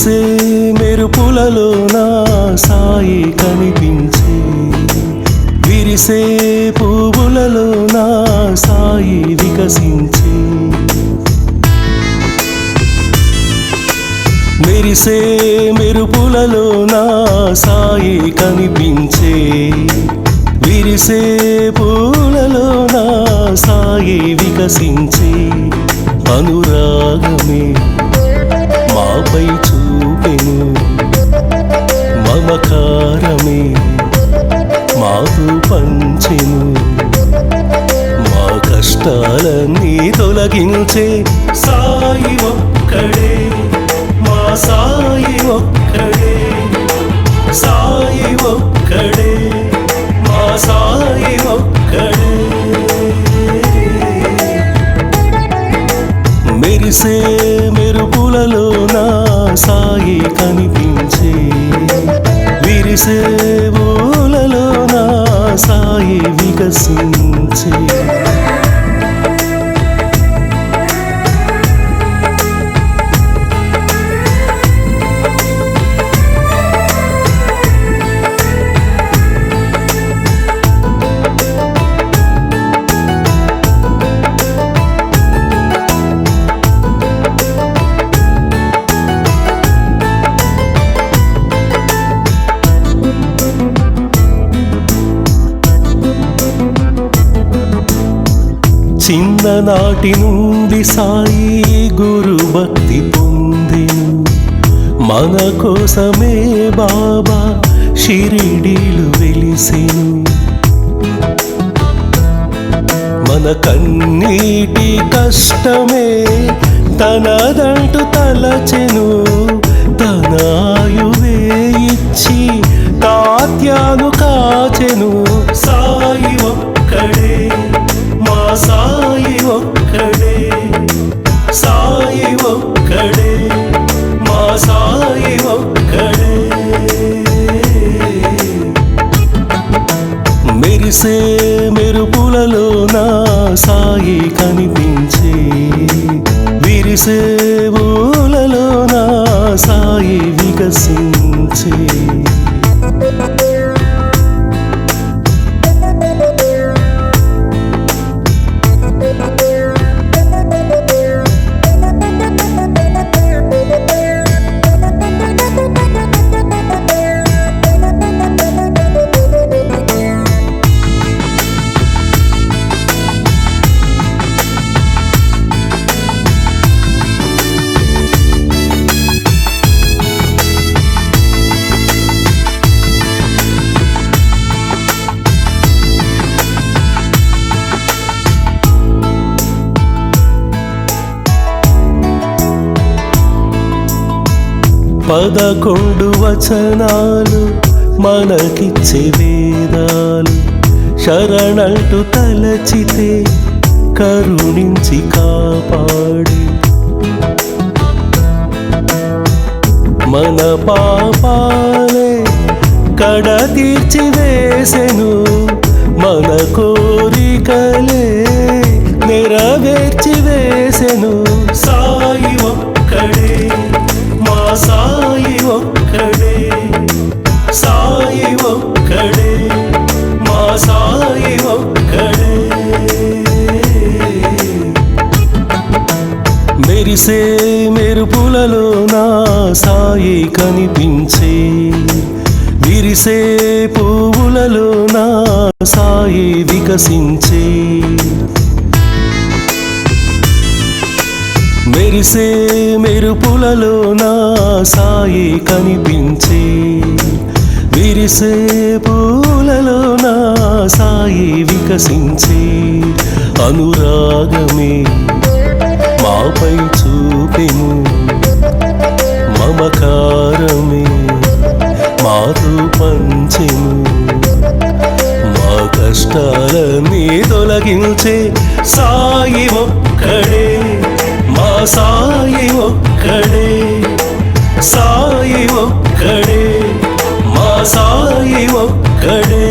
మెరిసే మెరుపులలో నా సాయి కనిపించే, విరిసే పువ్వులలో నా సాయి వికసించే. మెరిసే మెరుపులలో నా సాయి కనిపించే, విరిసే పువ్వులలో నా సాయి వికసించే. అనురాగమే మాపై చూపెను, మమకారమే మాకు పంచెను. మా కష్టాలన్నీ తొలగించే సాయి ఒక్కడే, మా సాయి ఒక్కడే. సాయి ఒక్కడే, మా సాయి ఒక్కడే. మెరిసే మెరుపులలో నా సాయి కనిపించే, విరిసే పూలలో నా సాయి వికసించే. చిన్ననాటి నుండి సాయి గురు భక్తి పొందెను, మన కోసమే బాబా షిరిడీలు వెలిసెను. మన కన్నీటి కష్టమే తనదంటూ తలచెను, తన ఆయువే ఇచ్చి తాత్యాను కాచెను. సాయి ఒక్కడే, మా సాయి ఒక్కడే. సాయి ఒక్కడే, మా సాయి ఒక్కడే. మెరిసే మెరుపులలో నా సాయి కనిపించే, విరిసే పూలలో నా సాయి వికసించే. పదకొండు వచనాలు మనకిచ్చే వేదాలు, శరణంటూ తలచితే కరుణించి కాపాడి. మన పాపాలే కడ తీర్చి వేసెను, మన కోరికలే నెరవేర్చి వేసెను. సాయి ఒక్కడే, మా సాయి ఒక్కడే. సాయి ఒక్కడే, మా సాయి ఒక్కడే. మెరిసే మెరుపులలో నా సాయి కనిపించే, విరిసే పువ్వులలో నా సాయి వికసించే. మెరిసే మెరుపులలో నా సాయి కనిపించే, విరిసే పూలలో నా సాయి వికసించే. అనురాగమే మాపై చూపెను, మమకారమే మాతో పంచెను. మా కష్టాలన్నీ తొలగించే సాయి ఒక్కడే, మా సాయి ఒక్కడే. సాయి ఒక్కడే, మా సాయి ఒక్కడే.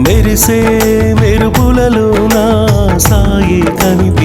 మెరిసే మెరుపులలో నా సాయి కనిపించే,